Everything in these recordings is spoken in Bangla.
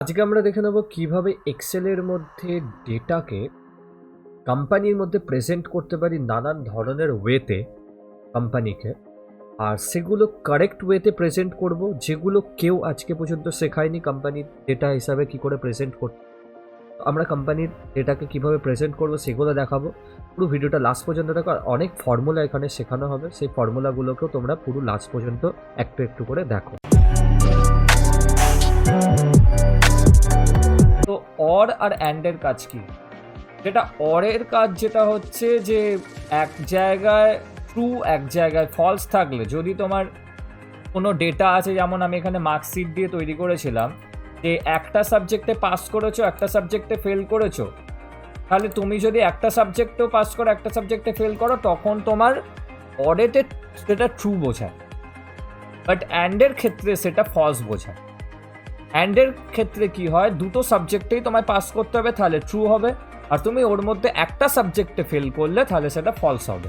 আজকে আমরা দেখে নেব কিভাবে এক্সেলের মধ্যে ডেটাকে কোম্পানির মধ্যে প্রেজেন্ট করতে পারি নানান ধরনের ওয়েতে কোম্পানিকে, আর সেগুলো কারেক্ট ওয়েতে প্রেজেন্ট করব, যেগুলো কেউ আজকে পর্যন্ত শেখায়নি কোম্পানির ডেটা হিসাবে কি করে প্রেজেন্ট করতে। আমরা কোম্পানির ডেটাকে কিভাবে প্রেজেন্ট করব সেগুলো দেখাবো। পুরো ভিডিওটা লাস্ট পর্যন্ত দেখো, আর অনেক ফর্মুলা এখানে শেখানো হবে, সেই ফর্মুলাগুলোকেও তোমরা পুরো লাস্ট পর্যন্ত একটু একটু করে দেখো। তো অর আর অ্যান্ডের কাজ কি? যেটা অরের কাজ যেটা হচ্ছে যে এক জায়গায় ট্রু এক জায়গায় ফলস থাকলে, যদি তোমার কোনো ডেটা আছে, যেমন আমি এখানে মার্কশিট দিয়ে তৈরি করেছিলাম যে একটা সাবজেক্টে পাস করেছো একটা সাবজেক্টে ফেল করেছো, তাহলে তুমি যদি একটা সাবজেক্টেও পাস করো একটা সাবজেক্টে ফেল করো তখন তোমার অরেতে সেটা ট্রু বোঝায়, বাট অ্যান্ডের ক্ষেত্রে সেটা ফলস বোঝায়। অ্যান্ডের ক্ষেত্রে কি হয়, দুটো সাবজেক্টেই তোমায় পাস করতে হবে তাহলে ট্রু হবে, আর তুমি ওর মধ্যে একটা সাবজেক্টে ফেল করলে তাহলে সেটা ফলস হবে।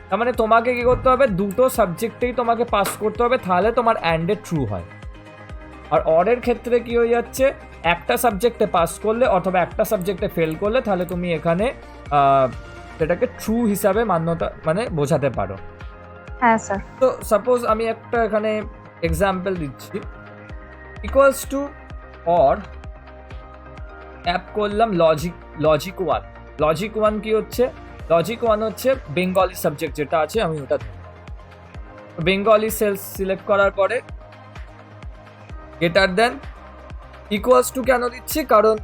তার মানে তোমাকে কি করতে হবে, দুটো সাবজেক্টেই তোমাকে পাস করতে হবে তাহলে তোমার অ্যান্ডে ট্রু হয়। আর অরের ক্ষেত্রে কি হয়ে যাচ্ছে, একটা সাবজেক্টে পাস করলে অথবা একটা সাবজেক্টে ফেল করলে তাহলে তুমি এখানে সেটাকে ট্রু হিসাবে মান্যতা মানে বোঝাতে পারো। হ্যাঁ স্যার। তো সাপোজ আমি একটা এখানে এক্সাম্পল দিচ্ছি, ইকুয়ালস টু অর অ্যাপ করলাম লজিক ওয়ান। লজিক ওয়ান কি হচ্ছে, লজিক ওয়ান হচ্ছে বেঙ্গলি সাবজেক্ট যেটা আছে, আমি ওটা বেঙ্গলি সেলস সিলেক্ট করার পরে গ্রেটার দেন ইকুয়ালস টু কেন দিচ্ছি, কারণ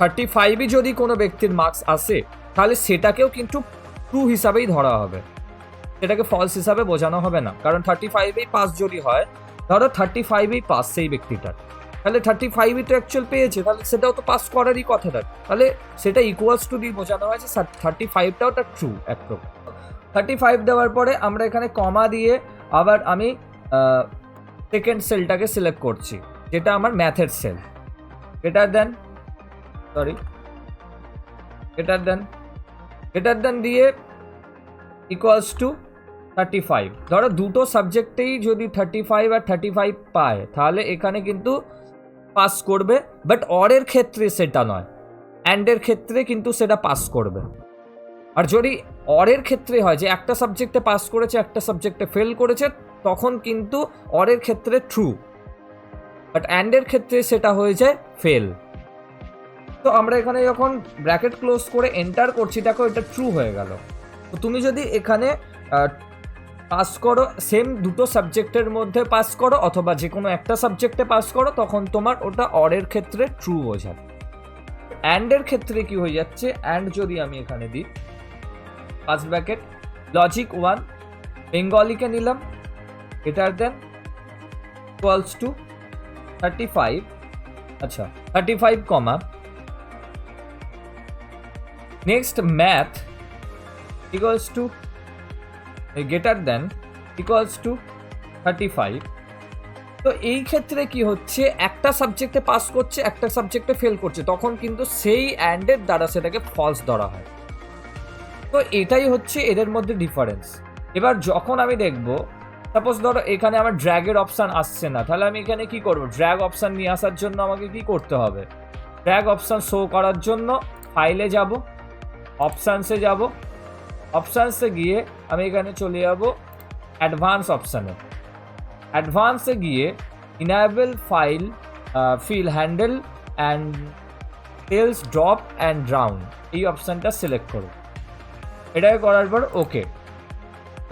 35ই যদি কোনো ব্যক্তির মার্কস আসে তাহলে সেটাকেও কিন্তু ট্রু হিসাবেই ধরা হবে, সেটাকে ফলস হিসাবে বোঝানো হবে না। কারণ 35এই পাস যদি হয়, ধরো 35এই পাস সেই ব্যক্তিটার, তাহলে 35ই তো অ্যাকচুয়াল পেয়েছে, তাহলে সেটাও তো পাস করারই কথাটা, তাহলে সেটা ইকুয়ালস টু দিয়ে বোঝানো হয়েছে 35টাও তার ট্রু একরকম। 35 দেওয়ার পরে আমরা এখানে কমা দিয়ে আবার আমি সেকেন্ড সেলটাকে সিলেক্ট করছি, যেটা আমার ম্যাথের সেল। গ্রেটার দেন দিয়ে ইকুয়ালস টু 35। ধরো দুটো সাবজেক্টেই যদি 35 আর 35 পায় তাহলে এখানে কিন্তু পাস করবে, বাট অরের ক্ষেত্রে সেটা নয়, অ্যান্ডের ক্ষেত্রে কিন্তু সেটা পাস করবে। আর যদি অরের ক্ষেত্রে হয় যে একটা সাবজেক্টে পাস করেছে একটা সাবজেক্টে ফেল করেছে, তখন কিন্তু অরের ক্ষেত্রে ট্রু, বাট অ্যান্ডের ক্ষেত্রে সেটা হয়ে যায় ফেল। তো আমরা এখানে যখন ব্র্যাকেট ক্লোজ করে এন্টার করছি, দেখো এটা ট্রু হয়ে গেল। তো তুমি যদি এখানে পাস করো, সেম দুটো সাবজেক্টের মধ্যে পাস করো অথবা যে কোনো একটা সাবজেক্টে পাস করো, তখন তোমার ওটা অরের ক্ষেত্রে ট্রু বোঝায়। অ্যান্ডের ক্ষেত্রে কি হয়ে যাচ্ছে, অ্যান্ড যদি আমি এখানে দিই ফার্স্ট ব্র্যাকেট লজিক ওয়ান বেঙ্গলিকে নিলাম, গ্রেটার দেন ইকুয়ালস টু 35, আচ্ছা 35 comma next math equals to greater than equals to 35। তো এই ক্ষেত্রে কি হচ্ছে, একটা সাবজেক্টে পাস করছে একটা সাবজেক্টে ফেল করছে, তখন কিন্তু সেই অ্যান্ডের দ্বারা সেটাকে ফলস ধরা হয়। তো এটাই হচ্ছে এদের মধ্যে ডিফারেন্স। এবার যখন আমি দেখব, সাপোজ ধরো এখানে আমার ড্র্যাগের অপশান আসছে না, তাহলে আমি এখানে কি করব, ড্র্যাগ অপশান নিয়ে আসার জন্য আমাকে কি করতে হবে, ড্র্যাগ অপশান শো করার জন্য ফাইলে যাব, অপশানসে যাব, অপশানসে গিয়ে আমি এখানে চলে যাব অ্যাডভান্স অপশানে, অ্যাডভান্সে গিয়ে enable file fill handle and cells drop and round, এই অপশানটা সিলেক্ট করব। এটাকে করার পর ওকে,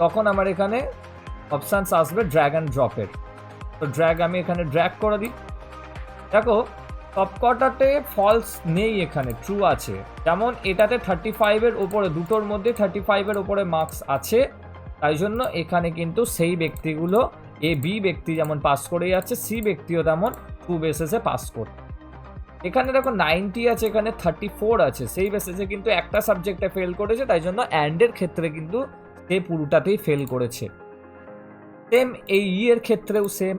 তখন আমার এখানে অপশানস আসবে ড্র্যাগ অ্যান্ড ড্রপের। তো ড্র্যাগ আমি এখানে ড্র্যাগ করে দিই, দেখো সবকটাতে ফলস নেই, এখানে ট্রু আছে। যেমন এটাতে 35-এর ওপরে, দুটোর মধ্যে 35-এর ওপরে মার্কস আছে, তাই জন্য এখানে কিন্তু সেই ব্যক্তিগুলো এ বি ব্যক্তি যেমন পাস করে যাচ্ছে, সি ব্যক্তিও তেমন ট্রু বেসিসে পাস করছে। এখানে দেখো 90 আছে, এখানে 34 আছে, সেই বেসিসে কিন্তু একটা সাবজেক্টে ফেল করেছে, তাই জন্য অ্যান্ডের ক্ষেত্রে কিন্তু সে পুরোটাতেই ফেল করেছে। সেম এই ই এর ক্ষেত্রেও সেম,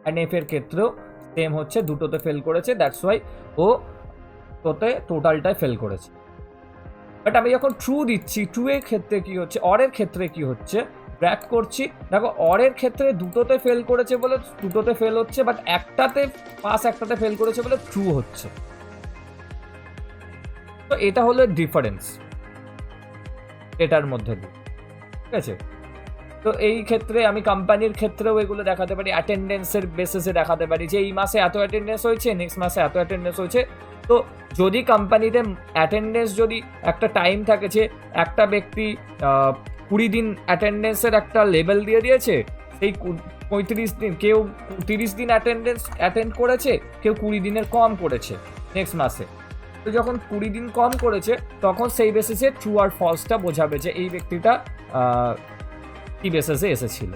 অ্যান্ড এফ এর ক্ষেত্রেও সেম হচ্ছে, দুটোতে ফেল করেছে, দ্যাটস ওয়াই ও তোতে টোটালটাই ফেল করেছে। বাট আমি যখন ট্রু দিচ্ছি, ট্রু এর ক্ষেত্রে কি হচ্ছে, অরের ক্ষেত্রে কি হচ্ছে, ড্র্যাগ করছি, দেখো অরের ক্ষেত্রে দুটোতে ফেল করেছে বলে দুটোতে ফেল হচ্ছে, বাট একটাতে পাস একটাতে ফেল করেছে বলে ট্রু হচ্ছে। তো এটা হলো ডিফারেন্স এটার মধ্যে দিয়ে, ঠিক আছে। তো এই ক্ষেত্রে আমি কোম্পানির ক্ষেত্রেও এগুলো দেখাতে পারি, অ্যাটেন্ডেন্সের বেসিসে দেখাতে পারি যে এই মাসে এত অ্যাটেন্ডেন্স হয়েছে, নেক্সট মাসে এত অ্যাটেন্ডেন্স হয়েছে। তো যদি কোম্পানিতে অ্যাটেন্ডেন্স যদি একটা টাইম থাকে যে একটা ব্যক্তি 20 দিন অ্যাটেন্ডেন্সের একটা লেভেল দিয়ে দিয়েছে, সেই 35 দিন, কেউ 30 দিন অ্যাটেন্ড করেছে, কেউ 20 দিনের কম করেছে নেক্সট মাসে। তো যখন 20 দিন কম করেছে তখন সেই বেসিসে ট্রু আর ফলসটা বোঝাবে যে এই ব্যক্তিটা কি বেসিসে এসেছিল।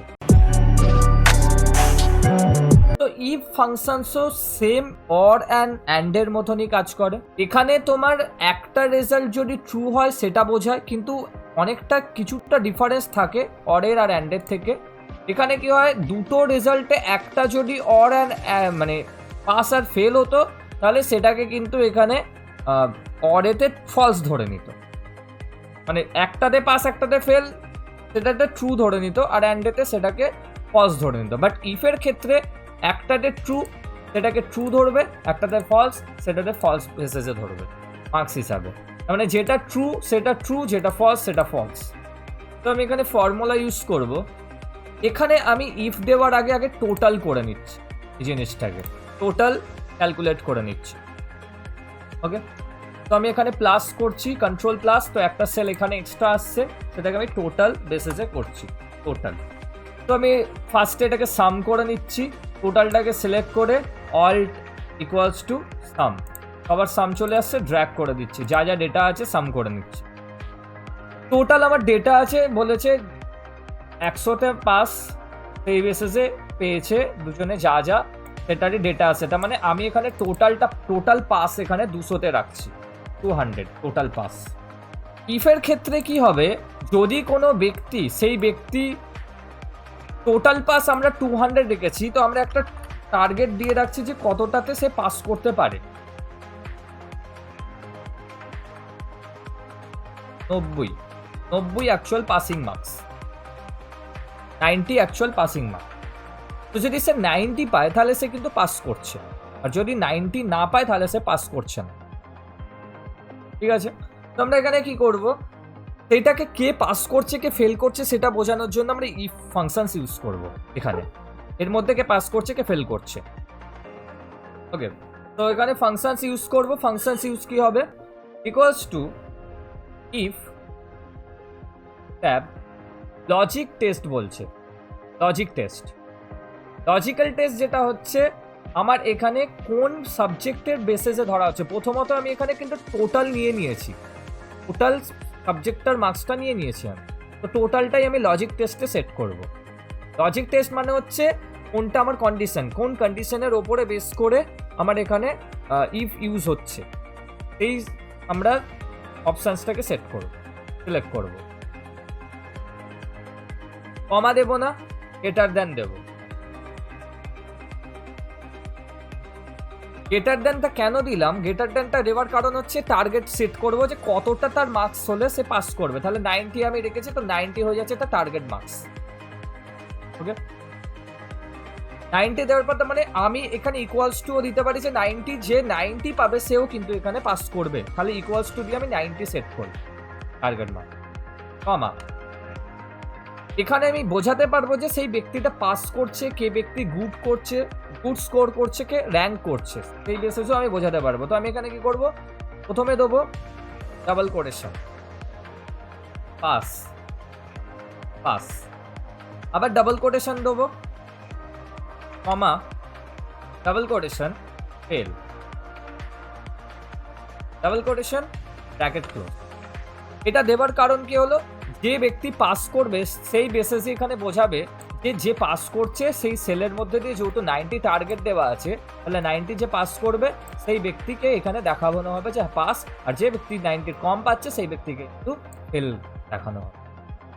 তো ইফ ফাংশনসও সেম অর অ্যান্ড এর মতনই কাজ করে। এখানে তোমার একটা রেজাল্ট যদি ট্রু হয় সেটা বোঝায়, কিন্তু অনেকটা কিছুটা ডিফারেন্স থাকে অরের আর অ্যান্ডের থেকে। এখানে কি হয়, দুটো রেজাল্টে একটা যদি অর অ্যান্ড মানে পাস আর ফেল হতো তাহলে সেটাকে কিন্তু এখানে অরেতে ফলস ধরে নিত, মানে একটাতে পাস একটাতে ফেল সেটাতে ট্রু ধরে নিত, আর অ্যান্ডেতে সেটাকে ফলস ধরে নিত। বাট ইফের ক্ষেত্রে একটাতে ট্রু সেটাকে ট্রু ধরবে, একটাতে ফলস সেটাতে ফলস মেসেজে ধরবে মার্কস হিসাবে। মানে যেটা ট্রু সেটা ট্রু, যেটা ফলস সেটা ফলস। তো আমি এখানে ফর্মুলা ইউজ করব। এখানে আমি ইফ দেওয়ার আগে আগে টোটাল করে নিচ্ছি, এই জিনিসটাকে টোটাল ক্যালকুলেট করে নিচ্ছি। ওকে, তো আমি এখানে প্লাস করছি, কন্ট্রোল প্লাস, তো একটা সেল এখানে এক্সট্রা আসছে, সেটাকে আমি টোটাল বেসিসে করছি টোটাল। তো আমি ফার্স্টে এটাকে সাম করে নিচ্ছি, টোটালটাকে সিলেক্ট করে অল্ট ইকুয়ালস টু সাম, আবার সাম চলে আসছে, ড্র্যাগ করে দিচ্ছি, যা যা ডেটা আছে সাম করে নিচ্ছি। টোটাল আমার ডেটা আছে বলেছে 100তে পাস, সেই বেসিসে পেয়েছে দুজনে যা যা সেটারই ডেটা আছে। তার মানে আমি এখানে টোটাল পাস এখানে 200তে রাখছি, 200 টোটাল পাস। ইফের ক্ষেত্রে কি হবে, যদি কোনো ব্যক্তি, সেই ব্যক্তি টোটাল পাস আমরা 200 রেখেছি, তো আমরা একটা টার্গেট দিয়ে রাখছি যে কতটাতে সে পাস করতে পারে। 90 actual passing marks, 90 actual passing marks. তো যদি সে 90 পায় তাহলে সে কিন্তু পাস করছে, আর যদি 90 না পায় তাহলে সে পাস করছে না, ঠিক আছে। তো আমরা এখানে কি করব, সেটাকে কে পাস করছে কে ফেল করছে সেটা বোঝানোর জন্য আমরা ইফ ফাংশনস ইউজ করব এখানে, এর মধ্যে কে পাস করছে কে ফেল করছে। ওকে, তো এখানে ফাংশনস ইউজ করব। ফাংশনস ইউজ কি হবে, equals to if tab logic test বলছে, লজিক টেস্ট, লজিক্যাল টেস্ট যেটা হচ্ছে আমার এখানে কোন সাবজেক্টের বেসিসে ধরা হচ্ছে। প্রথমত আমি এখানে কিন্তু টোটাল নিয়ে নিয়েছি, টোটাল সাবজেক্টটার মার্কসটা নিয়ে নিয়েছি আমি, তো টোটালটাই আমি লজিক টেস্টে সেট করব। লজিক টেস্ট মানে হচ্ছে কোনটা আমার কন্ডিশন, কোন কন্ডিশনের ওপরে বেস করে আমার এখানে ইফ ইউজ হচ্ছে, এই আমরা অপশানসটাকে সেট করব, সিলেক্ট করব। কমা দেব না, গ্রেটার দ্যান দেব। গ্রেটার দ্যানটা কেন দিলাম, গ্রেটার দ্যানটা দেওয়ার কারণ হচ্ছে টার্গেট সেট করব যে কতটা তার মার্কস হলে সে পাস করবে। তাহলে 90 আমি রেখেছি, তো 90 হয়ে যাচ্ছে তার টার্গেট মার্কস। ওকে, 90 দেওয়ার পর মানে আমি এখানে ইকুয়ালস টু দিতে পারি যে 90, যে 90 পাবে সেও কিন্তু এখানে পাস করবে, তাহলে ইকুয়ালস টু দিয়ে আমি 90 সেট করি টার্গেট মার্ক, কমা। এখানে আমি বোঝাতে পারবো যে সেই ব্যক্তিটা পাস করছে, কে ব্যক্তি গুড করছে, গুড স্কোর করছে, কে র্যাঙ্ক করছে, সেই বেসিসেও আমি বোঝাতে পারবো। তো আমি এখানে কি করব, প্রথমে দেবো ডাবল কোটেশন পাস, পাস, আবার ডাবল কোটেশন দেবো, comma, double quotation fail, double quotation bracket close. এটা দেওয়ার কারণ কি হলো, যে ব্যক্তি পাস করবে সেই বেসিসে এখানে বোঝাবে যে পাস করছে সেই সেলের মধ্যে দিয়ে, যেহেতু 90 টার্গেট দেওয়া আছে, তাহলে 90 যে পাস করবে সেই ব্যক্তিকে এখানে দেখানো হবে যে পাস, আর যে ব্যক্তি 90 কম পাচ্ছে সেই ব্যক্তিকে কিন্তু ফেল দেখানো হবে।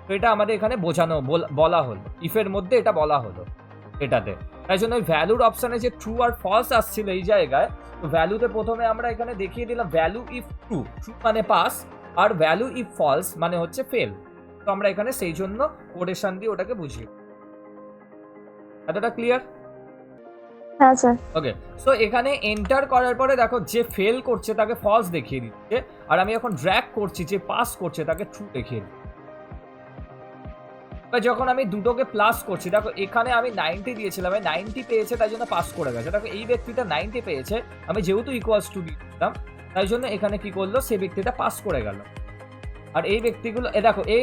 তো এটা আমাদের এখানে বোঝানো বলা হলো, ইফের মধ্যে এটা বলা হলো এটাতে। তাই জন্য ওই ভ্যালুর অপশানে যে ট্রু আর ফলস আসছিল এই জায়গায়, তো ভ্যালুতে প্রথমে আমরা এখানে দেখিয়ে দিলাম ভ্যালু ইফ ট্রু, ট্রু মানে পাস, আর ভ্যালু ইফ ফলস মানে হচ্ছে ফেল। তো আমরা এখানে সেই জন্য কোটেশন দিয়ে ওটাকে বুঝি। এতটা ক্লিয়ার? হ্যাঁ স্যার। ওকে, সো এখানে এন্টার করার পরে দেখো যে ফেল করছে তাকে ফলস দেখিয়ে দিচ্ছে, আর আমি এখন ড্র্যাগ করছি যে পাস করছে তাকে ট্রু দেখিয়ে দিচ্ছি। যখন আমি দুটোকে প্লাস করছি, দেখো এখানে আমি 90 দিয়েছিলাম, 90 পেয়েছে তাই জন্য পাস করে গেছে। দেখো এই ব্যক্তিটা 90 পেয়েছে, আমি যেহেতু ইকুয়ালস টু দিতাম তাই জন্য এখানে কি করলো, সেই ব্যক্তিটা পাস করে গেল। আর এই ব্যক্তিগুলো দেখো এ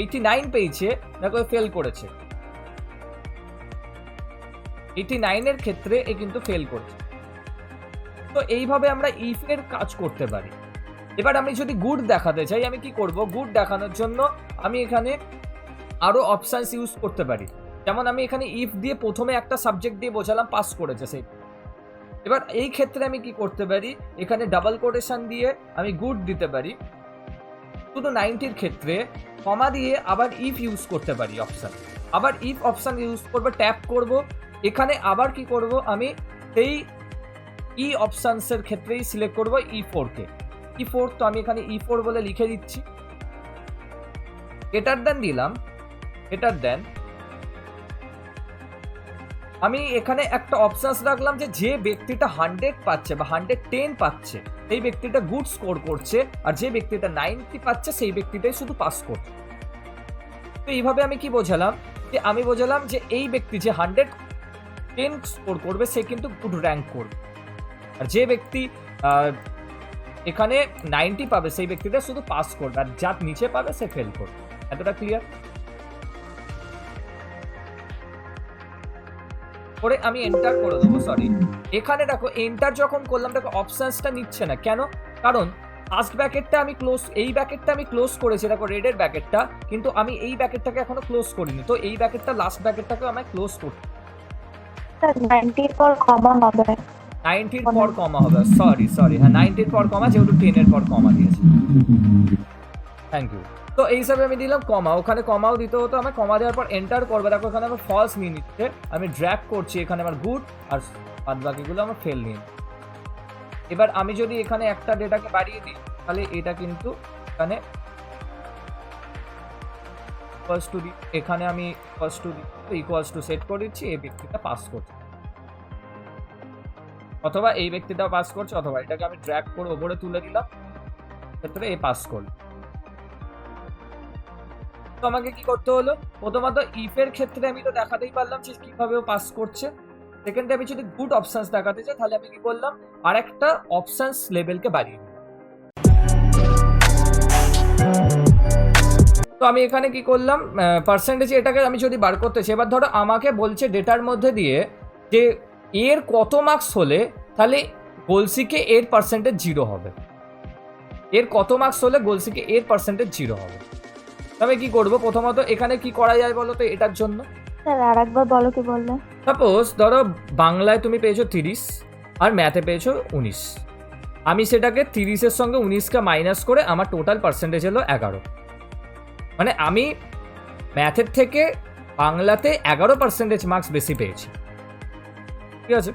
89 পেয়েছে, দেখো ফেল করেছে। 89 এর ক্ষেত্রে এ কিন্তু ফেল করছে। তো এইভাবে আমরা ইফ এর কাজ করতে পারি। এবার আমি যদি গুড দেখাতে চাই, আমি কি করব, গুড দেখানোর জন্য আমি এখানে আরো অপশনস ইউজ করতে পারি। যেমন আমি এখানে ইফ দিয়ে প্রথমে একটা সাবজেক্ট দিয়ে বোঝালাম পাস করেছে সেই। এবার এই ক্ষেত্রে আমি কি করতে পারি, এখানে ডাবল কোটেশন দিয়ে আমি গুড দিতে পারি। শুধু 90 এর ক্ষেত্রে কমা দিয়ে আবার ইফ ইউজ করতে পারি অপশন। আবার ইফ অপশন ইউজ করব, ট্যাপ করব, এখানে আবার কি করব, আমি সেই ই অপশনস এর ক্ষেত্রেই সিলেক্ট করব E4 কে। E4 তো আমি এখানে E4 বলে লিখে দিচ্ছি, গ্রেটার দেন দিলাম, গ্রেটার দেন। আমি এখানে একটা অপশনস রাখলাম যে ব্যক্তিটা 100 পাচ্ছে বা 110 পাচ্ছে সেই ব্যক্তিটা গুড স্কোর করছে, আর যে ব্যক্তিটা 90 পাচ্ছে সেই ব্যক্তিটাই শুধু পাস করছে। তো এইভাবে আমি কি বোঝালাম, যে আমি বোঝালাম যে এই ব্যক্তি যে 110 স্কোর করবে সে কিন্তু গুড র্যাঙ্ক করবে, আর যে ব্যক্তি এখানে 90 পাবে সেই ব্যক্তিটা শুধু পাস করবে, আর যার নিচে পাবে সে ফেল করবে। এতটা ক্লিয়ার? করে আমি এন্টার করে দেবো। সরি, এখানে দেখো এন্টার যখন করলাম দেখো অপশনসটা নিচ্ছে না, কেন? কারণ ফার্স্ট ব্র্যাকেটটা আমি ক্লোজ, এই ব্র্যাকেটটা আমি ক্লোজ করেছি, দেখো রেডের ব্র্যাকেটটা, কিন্তু আমি এই ব্র্যাকেটটাকে এখনো ক্লোজ করিনি। তো এই ব্র্যাকেটটা লাস্ট ব্র্যাকেটটাকে আমায় ক্লোজ করতে, 90 এর পর কমা হবে, 90 এর পর কমা হবে। সরি হ্যাঁ 90 এর পর কমা, যেহেতু 10 এর পর কমা দিয়েছে। Thank you. তো এই হিসাবে আমি দিলাম কমা, ওখানে কমাও দিতে হতো, আমি কমা দেওয়ার পর এন্টার করবে, দেখো এখানে আমার ফলস নিয়ে নিচ্ছে, আমি ড্র্যাগ করছি, এখানে আমার গুড, আর বাদ বাকিগুলো আমার ফেল নিয়ে। এবার আমি যদি এখানে একটা ডেটাকে বাড়িয়ে দিই, তাহলে এটা কিন্তু এখানে ইকুয়ালস টু এখানে আমি ইকুয়ালস টু সেট করে দিচ্ছি, এই ব্যক্তিটা পাস করছে, অথবা এই ব্যক্তিটা পাস করছে, অথবা এটাকে আমি ড্র্যাগ করে ওপরে তুলে দিলাম, ক্ষেত্রে এ পাস করল। তো আমাকে কি করতে হলো, প্রথমত ইফের ক্ষেত্রে আমি তো দেখাতেই পারলাম যে কিভাবে ও পাস করছে। সেকেন্ডে আমি যদি গুড অপশনস দেখাতে চাই, তাহলে আমি কি করলাম, আর একটা অপশনস লেভেলকে বাড়িয়ে দিই। তো আমি এখানে কি করলাম, পার্সেন্টেজ এটাকে আমি যদি বার করতে চাই, এবার ধরো আমাকে বলছে ডেটার মধ্যে দিয়ে যে এর কত মার্কস হলে তাহলে গোলসিকে এর পার্সেন্টেজ 0 হবে, এর কত মার্কস হলে গোলসিকে এর পার্সেন্টেজ 0 হবে। তবে কি করব, প্রথমত এখানে কি করা যায় বলো তো এটার জন্য? স্যার আরেকবার বলো, কি বললে? সাপোজ ধরো বাংলায় তুমি পেয়েছো 30 আর ম্যাথে পেয়েছো 19, আমি সেটাকে 30-এর সঙ্গে 19কে মাইনাস করে আমার টোটাল পার্সেন্টেজ হলো 11। মানে আমি ম্যাথের থেকে বাংলাতে 11% মার্কস বেশি পেয়েছি, ঠিক আছে?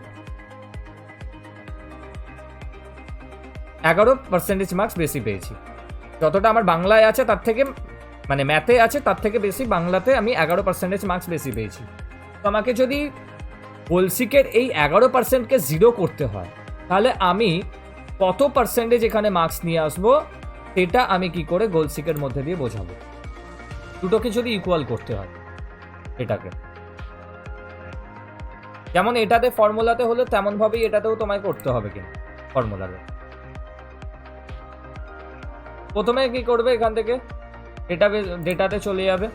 11% মার্কস বেশি পেয়েছি, যতটা আমার বাংলায় আছে তার থেকে, মানে ম্যাথে আছে তার থেকে বেশি বাংলাতে আমি 11% মার্কস বেশি পেয়েছি। তো আমাকে যদি গোলসিকের এই 11%কে 0 করতে হয়, তাহলে আমি কত পার্সেন্টেজ এখানে মার্কস নিয়ে আসবো, সেটা আমি কি করে গোলসিকের মধ্যে দিয়ে বোঝাবো। দুটোকে যদি ইকুয়াল করতে হয় এটাকে, যেমন এটাতে ফর্মুলাতে হলো তেমন ভাবেই এটাতেও তোমায় করতে হবে, কিন্তু ফর্মুলাতে প্রথমে কি করবে, এখান থেকে ডেটাতে চলে যাবে,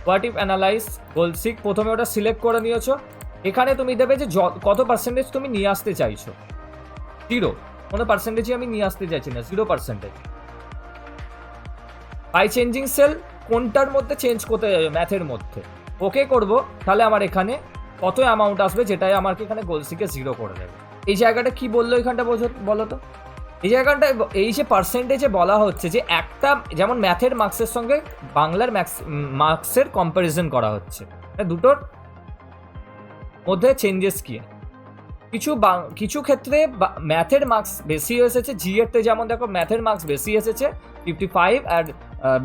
হোয়াট ইফ অ্যানালাইজ গোলসিক, প্রথমে ওটা সিলেক্ট করে নিয়েছো, এখানে তুমি দেবে যে কত পার্সেন্টেজ তুমি নিয়ে আসতে চাইছো। 0, কোনো পার্সেন্টেজই আমি নিয়ে আসতে চাইছি না, 0%। বাই চেঞ্জিং সেল কোনটার মধ্যে চেঞ্জ করতে যাবে, ম্যাথের মধ্যে ওকে করব, তাহলে আমার এখানে কত অ্যামাউন্ট আসবে, যেটাই আমাকে এখানে গোলসিকে 0 করে দেবে। এই জায়গাটা কি বললো এখানটা বলো তো, এই জায়গাটা এই যে পার্সেন্টেজে বলা হচ্ছে যে একটা, যেমন ম্যাথের মার্কসের সঙ্গে বাংলার মার্কসের কম্প্যারিজন করা হচ্ছে, দুটোর মধ্যে চেঞ্জেস কি। কিছু ক্ষেত্রে ম্যাথের মার্কস বেশি এসেছে, জিএতে যেমন দেখো ম্যাথের মার্কস বেশি এসেছে 55 আর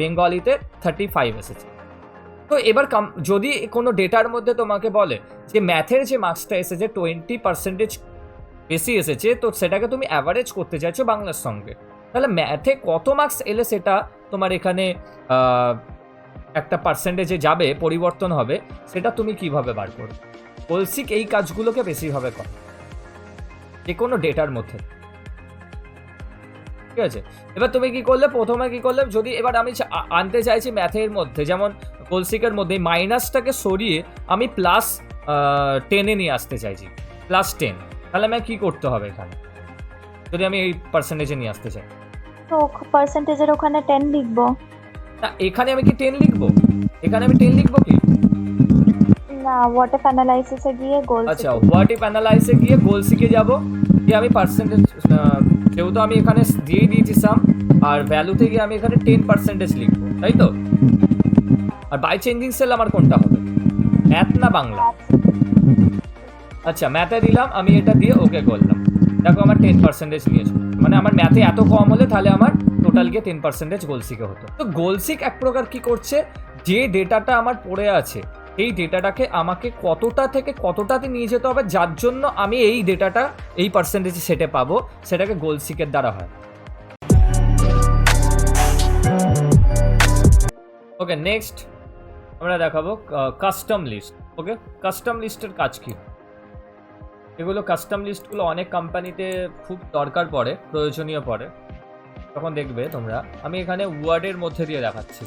বেঙ্গলিতে 35 এসেছে। তো এবার যদি কোনো ডেটার মধ্যে তোমাকে বলে যে ম্যাথের যে মার্কসটা এসেছে 20% বেশি এসেছে, তো সেটাকে তুমি অ্যাভারেজ করতে চাইছো বাংলার সঙ্গে, তাহলে ম্যাথে কত মার্কস এলে সেটা তোমার এখানে একটা পার্সেন্টেজে যাবে, পরিবর্তন হবে, সেটা তুমি কিভাবে বার করবে? গোলসিক এই কাজগুলোকে বেশিভাবে করে যে কোনো ডেটার মধ্যে। ঠিক আছে, এবার তুমি কি করলে, প্রথমে কি করলে, যদি এবার আমি আনতে চাইছি ম্যাথের মধ্যে, যেমন গোলসিকের মধ্যে মাইনাসটাকে সরিয়ে আমি +10 নিয়ে আসতে চাইছি, +10, তাহলে আমি কি করতে হবে এখানে, যদি আমি এই পার্সেন্টেজে নিয়ে আসতে চাই? তো পার্সেন্টেজের ওখানে 10 লিখবো। না, এখানে আমি কি 10 লিখবো? এখানে আমি 10 লিখবো কি না, হোয়াট ইফ অ্যানালাইসিসে গিয়ে গোল। আচ্ছা, হোয়াট ইফ অ্যানালাইসে গিয়ে গোলসিকে যাব, যে আমি পার্সেন্টেজ, যেহেতু আমি এখানে দিয়ে দিয়েছি সাম, আর ভ্যালুতে গিয়ে আমি এখানে 10% লিখবো, তাই তো? আর বাই চেঞ্জিং সেল আমার কোনটা হবে, ম্যাথ না বাংলা? আচ্ছা, ম্যাথে দিলাম, আমি এটা দিয়ে ওকে করলাম, দেখো আমার 10% নিয়েছে, মানে আমার ম্যাথে এত কম হলে তাহলে আমার টোটাল গিয়ে 10% গোলসিকে হতো। তো গোলসিক এক প্রকার কি করছে, যে ডেটাটা আমার পড়ে আছে এই ডেটাটাকে আমাকে কতটা থেকে কতটাতে নিয়ে যেতে হবে, যার জন্য আমি এই ডেটাটা এই পার্সেন্টেজ সেটে পাবো, সেটাকে গোলসিকের দ্বারা হয়। ওকে, নেক্সট আমরা দেখাবো কাস্টম লিস্ট। ওকে, কাস্টম লিস্টের কাজ কি? এগুলো কাস্টম লিস্টগুলো অনেক কোম্পানিতে খুব দরকার পড়ে, প্রয়োজনীয় পড়ে, তখন দেখবে তোমরা। আমি এখানে ওয়ার্ডের মধ্যে দিয়ে দেখাচ্ছি,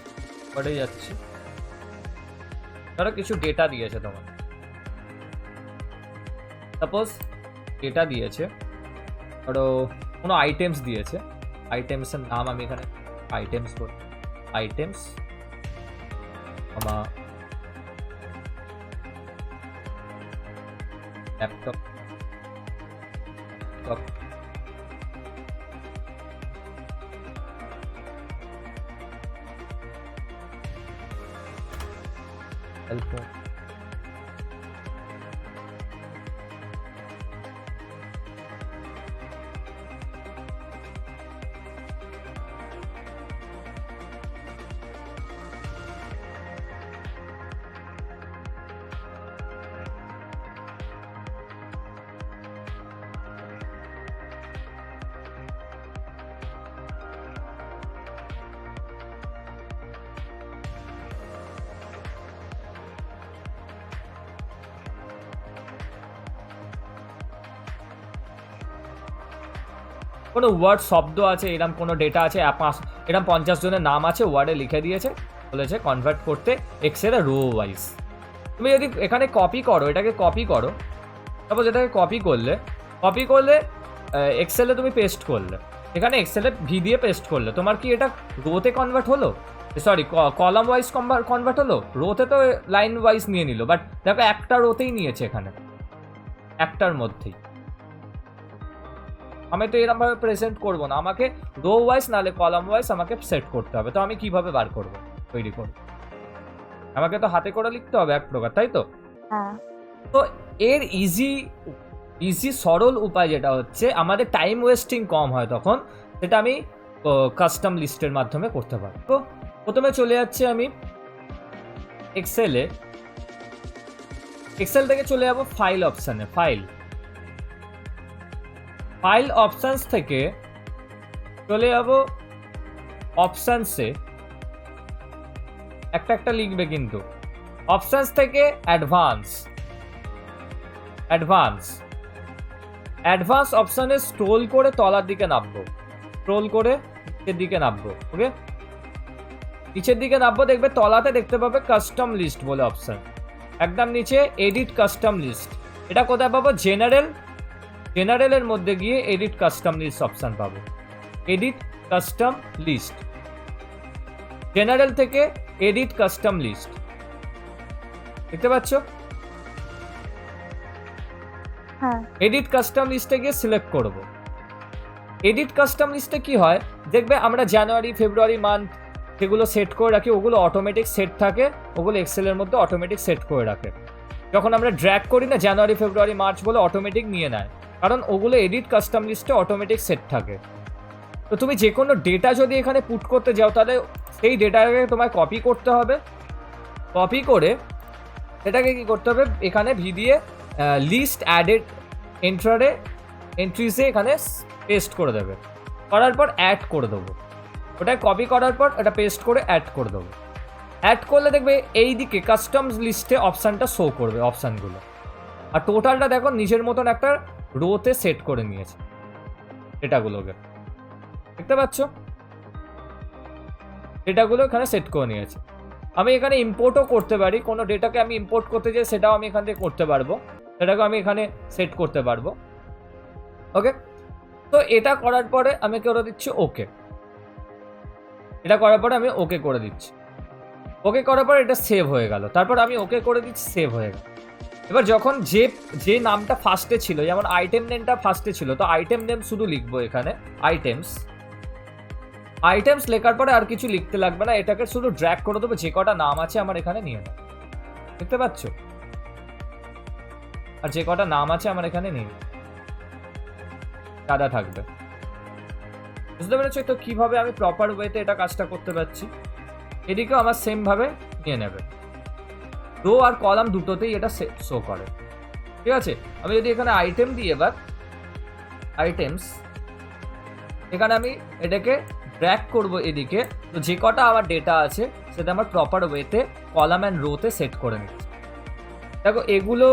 ওয়ার্ডে যাচ্ছি, ধরো কিছু ডেটা দিয়েছে তোমার, সাপোজ ডেটা দিয়েছে, ধরো কোনো আইটেমস দিয়েছে, আইটেমসের নাম আমি এখানে আইটেমস বলি, আইটেমস আমার ল্যাপটপ, সেলফোন, কোনো ওয়ার্ড শব্দ আছে, এরকম কোনো ডেটা আছে, এরকম 50 জনের নাম আছে, ওয়ার্ডে লিখে দিয়েছে, বলেছে কনভার্ট করতে এক্সেল রো ওয়াইজ। তুমি যদি এখানে কপি করো, এটাকে কপি করো, তারপর এটাকে কপি করলে এক্সেলে তুমি পেস্ট করলে, এখানে এক্সেলে ভি দিয়ে পেস্ট করলে, তোমার কি এটা রোতে কনভার্ট হলো, সরি কলাম ওয়াইজ কনভার্ট হলো? রোতে তো লাইন ওয়াইজ নিয়ে নিল, বাট দেখো একটা রোতেই নিয়েছে, এখানে একটার মধ্যেই। আমি তো এরকমভাবে প্রেজেন্ট করবো না, আমাকে রো ওয়াইজ নাহলে কলাম ওয়াইজ আমাকে সেট করতে হবে। তো আমি কিভাবে বার করবো, তৈরি করবো? আমাকে তো হাতে করে লিখতে হবে এক প্রকার, তাই তো? হ্যাঁ। তো এর ইজি সরল উপায় যেটা হচ্ছে, আমাদের টাইম ওয়েস্টিং কম হয় তখন, সেটা আমি কাস্টম লিস্টের মাধ্যমে করতে পারি। তো প্রথমে চলে যাচ্ছি আমি এক্সেল থেকে চলে যাবো ফাইল অপশানে, ফাইল অপশানস থেকে চলে যাব অপশানসে, একটা লিখবে কিন্তু, অপশানস থেকে অ্যাডভান্স অপশানে স্ক্রোল করে তলার দিকে নামবো, নিচের দিকে নামবো। ওকে, নিচের দিকে নামবো, দেখবে তলাতে দেখতে পাবে কাস্টম লিস্ট বলে অপশান, একদম নিচে এডিট কাস্টম লিস্ট। এটা কোথায় পাবো? জেনারেলের মধ্যে গিয়ে এডিট কাস্টম লিস্ট অপশন পাবো, এডিট কাস্টম লিস্ট, জেনারেল থেকে এডিট কাস্টম লিস্ট, দেখতে পাচ্ছ? হ্যাঁ। এডিট কাস্টম লিস্টে গিয়ে সিলেক্ট করব। এডিট কাস্টম লিস্টে কি হয়, দেখবে আমরা জানুয়ারি ফেব্রুয়ারি মান্থ যেগুলো সেট করে রাখি, ওগুলো অটোমেটিক সেট থাকে, ওগুলো এক্সেলের মধ্যে অটোমেটিক সেট করে রাখে। যখন আমরা ড্র্যাগ করি না জানুয়ারি ফেব্রুয়ারি মার্চ বলে, অটোমেটিক নিয়ে নেয়, কারণ ওগুলো এডিট কাস্টম লিস্টে অটোমেটিক সেট থাকে। তো তুমি যে কোনো ডেটা যদি এখানে পুট করতে যাও তাহলে সেই ডেটাকে তোমায় কপি করতে হবে, কপি করে এটাকে কি করতে হবে এখানে ভি দিয়ে লিস্ট অ্যাডেড এন্ট্রিজে এখানে পেস্ট করে দেবে, করার পর অ্যাড করে দেবো। ওটা কপি করার পর এটা পেস্ট করে অ্যাড করে দেবো। অ্যাড করলে দেখবে এই দিকে কাস্টমস লিস্টে অপশানটা শো করবে, অপশানগুলো। আর টোটালটা দেখো নিজের মতন একটা রোতে সেট করে নিয়েছে ডেটাগুলোকে, দেখতে পাচ্ছ? ডেটাগুলো এখানে সেট করে নিয়েছে। আমি এখানে ইম্পোর্টও করতে পারি, কোনো ডেটাকে আমি ইম্পোর্ট করতে চাই সেটাও আমি এখান থেকে করতে পারবো, সেটাকে আমি এখানে সেট করতে পারবো। ওকে, তো এটা করার পরে আমি করে দিচ্ছি ওকে। এটা করার পরে আমি ওকে করে দিচ্ছি। ওকে করার পর এটা সেভ হয়ে গেল, তারপর আমি ওকে করে দিচ্ছি, সেভ হয়ে গেল। এবার যখন যে নামটা ফার্স্টে ছিল, যেমন আইটেম নেমটা ফার্স্টে ছিল, তো আইটেম নেম শুধু লিখবো এখানে আইটেমস লেখার পরে আর কিছু লিখতে লাগবে না, এটাকে শুধু ড্র্যাগ করে দেবো, যে কটা নাম আছে আমার এখানে নিয়ে নেব, দেখতে পাচ্ছ? আর যে কটা নাম আছে আমার এখানে নিয়ে সাদা থাকবে। বুঝতে পেরেছো তো কিভাবে আমি প্রপার ওয়েতে এটা কাজটা করতে পারছি? এদিকেও আমার সেম ভাবে নিয়ে নেবে, রো আর কলাম দুটোতেই এটা শো করে, ঠিক আছে? আমি যদি এখানে আইটেম দিই, এবার আইটেমস, এখানে আমি এটাকে ড্র্যাগ করব এদিকে, তো যে কটা আমার ডেটা আছে সেটা আমার প্রপার ওয়েতে কলাম অ্যান্ড রোতে সেট করে নিচ্ছি। দেখো এগুলো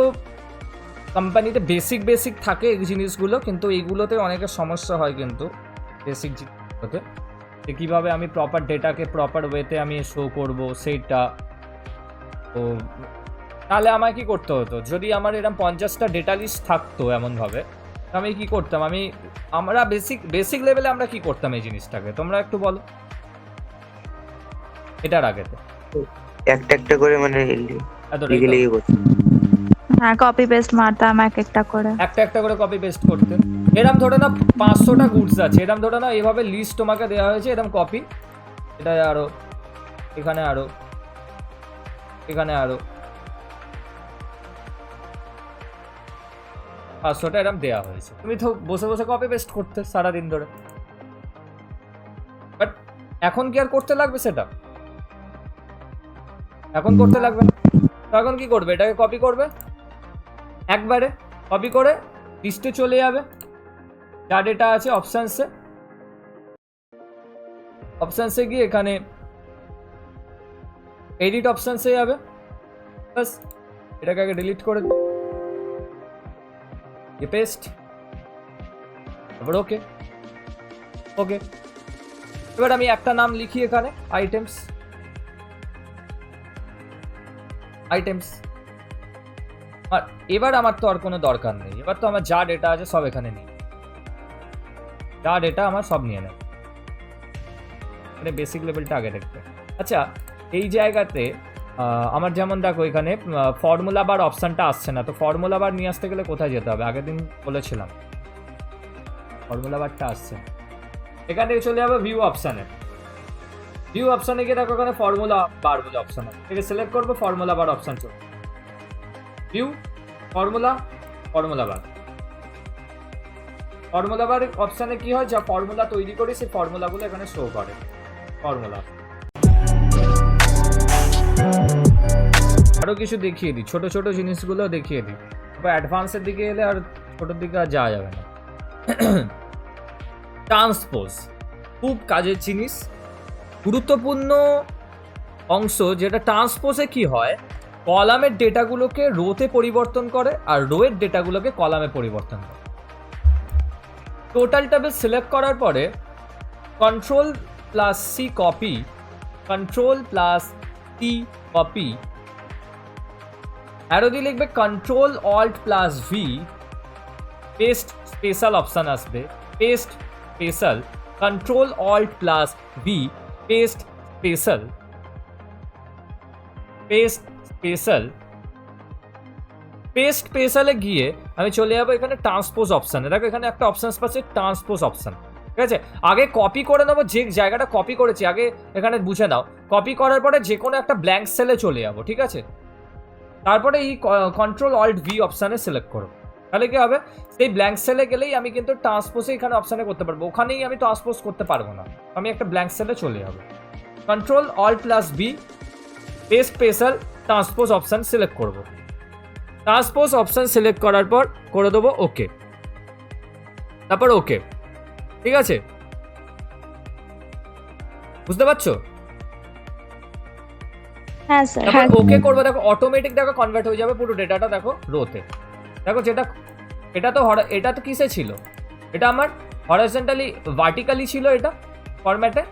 কোম্পানিতে বেসিক থাকে এই জিনিসগুলো, কিন্তু এইগুলোতে অনেকের সমস্যা হয়, কিন্তু বেসিক জিনিসগুলোতে যে কীভাবে আমি প্রপার ডেটাকে প্রপার ওয়েতে আমি শো করব সেইটা। তো তাহলে আমায় কি করতে হতো, যদি আমার এরকম 50টা ডেটা লিস্ট থাকতো এমনভাবে, আমি কি করতাম, আমরা বেসিক লেভেলে আমরা কি করতাম এই জিনিসটাকে, তোমরা একটু বলো এটার আগেতে। একটা একটা করে মানে হ্যাঁ, কপি পেস্ট মারতাম একটা করে কপি পেস্ট করতে। এরম ধরে না 500টা গুডস আছে, এরম ধরে না এইভাবে লিস্ট তোমাকে দেওয়া হয়েছে, এরম কপি, এটা আরো, এখানে আরো, এখানে আরো 500টা এরম দেওয়া হয়েছে। তুমি তো বসে বসে কপি পেস্ট করতে সারাদিন ধরে, বাট এখন কি আর করতে লাগবে সেটা? এখন করতে লাগবে না। তখন কি করবে, এটাকে কপি করবে, একবারে কপি করে লিস্টে চলে যাবে, যা ডেটা আছে অপশানসে গিয়ে এখানে এডিট অপশানসে যাবে, বাস এটাকে আগে ডিলিট করে দিই, পেস্ট, তারপর ওকে। এবার আমি একটা নাম লিখি এখানে, আইটেমস। আর এবার আমার তো আর কোনো দরকার নেই, এবার তো আমার যা ডেটা আছে সব এখানে নেই, যা ডেটা আমার সব নিয়ে নেব। মানে বেসিক লেভেলটা আগে দেখবে। আচ্ছা, এই জায়গাতে আমার যেমন দেখো এখানে ফর্মুলা বার অপশানটা আসছে না, তো ফর্মুলা বার নিয়ে আসতে গেলে কোথায় যেতে হবে? আগের দিন বলেছিলাম ফর্মুলা বারটা আসছে, এখান থেকে চলে যাবে ভিউ অপশানে। ভিউ অপশানে গিয়ে দেখো এখানে ফর্মুলা বার বলে অপশান আছে, থেকে সিলেক্ট করবো, ফর্মুলা বার অপশান চলবে, ভিউ ফর্মুলা বার অপশানে কি হয়, যা ফর্মুলা তৈরি করি সেই ফর্মুলাগুলো এখানে শো করে। ফর্মুলা আরো কিছু দেখিয়ে দিই, ছোট ছোট জিনিসগুলো দেখিয়ে দিই, তারপর অ্যাডভান্সের দিকে এলে আর ছোটোর দিকে আর যাওয়া যাবে না। ট্রান্সপোজ খুব কাজের জিনিস, গুরুত্বপূর্ণ অংশ, যেটা ট্রান্সপোজে কি হয়, কলামের ডেটাগুলোকে রোতে পরিবর্তন করে আর রোয়ের ডেটাগুলোকে কলামে পরিবর্তন করে। টোটাল টেবিল সিলেক্ট করার পরে Ctrl+C copy, Ctrl+C copy, arrow দিয়ে লিখবে Ctrl+Alt+V, পেস্ট স্পেশাল অপশান আসবে, paste special, Ctrl+Alt+V, paste special, paste স্পেশালে গিয়ে আমি চলে যাবো এখানে ট্রান্সপোজ অপশানে। দেখো এখানে একটা অপশান পাচ্ছে ট্রান্সপোজ অপশান, ঠিক আছে? আগে কপি করে নেবো, যে জায়গাটা কপি করেছি আগে এখানে বুঝে নাও। কপি করার পরে যে কোনো একটা ব্ল্যাঙ্ক সেলে চলে যাবো, ঠিক আছে? তারপরে এই Ctrl+Alt+V অপশানে সিলেক্ট করো, তাহলে কি হবে, সেই ব্ল্যাঙ্ক সেলে গেলেই আমি কিন্তু ট্রান্সপোজে এখানে অপশানে করতে পারবো, ওখানেই আমি ট্রান্সপোজ করতে পারবো না, আমি একটা ব্ল্যাঙ্ক সেলে চলে যাবো। Control alt plus B special transpose option select করবো। ট্রান্সপোজ অপশান সিলেক্ট করার পর করে দেবো ওকে, তারপর ওকে। ঠিক আছে, বুঝতে পারছো? হ্যাঁ স্যার। তারপর ওকে করবো, দেখো অটোমেটিক দেখো কনভার্ট হয়ে যাবে পুরো ডেটাটা, দেখো রোতে। দেখো যেটা এটা তো কিসে ছিল, এটা আমার হরাইজন্টালি ভার্টিক্যালি ছিল এটা ফরম্যাটে,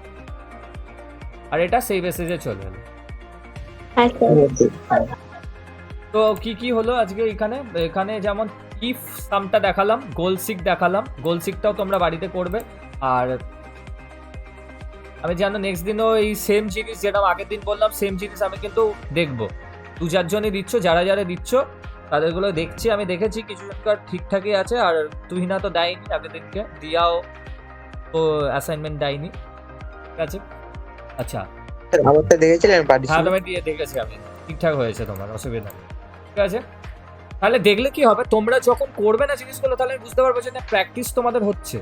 আর এটা সেই বেসিসে চলে এলো। হ্যাঁ স্যার। তো কি কি হলো আজকে এখানে, এখানে যেমন ইফ সামটা দেখালাম, গোল সিক দেখালাম, গোল সিকটাও তোমরা বাড়িতে করবে। আর আমি জানো নেক্সট দিনও এই সেম জিনিস যেটা আগের দিন বললাম, সেম জিনিস আমি কিন্তু দেখবো। 2-4 জনই দিচ্ছ, যারা যারা দিচ্ছ তাদেরগুলো দেখছি, আমি দেখেছি কিছু জনকার ঠিকঠাকই আছে, আর তুহিনা তো দেয়নি আগের দিনকে, দিয়াও তো অ্যাসাইনমেন্ট দেয়নি। ঠিক আছে, আচ্ছা আমারটা দেখেছিলেন হ্যাঁ পার্টিশন? তোমার দিয়ে দেখেছি আমি, ঠিকঠাক হয়েছে, তোমার অসুবিধা নেই। ঠিক আছে, তাহলে দেখলে কি হবে, তোমরা যখন করবে না জিনিসগুলো তাহলে বুঝতে পারবে যে না প্র্যাকটিস তোমাদের হচ্ছে।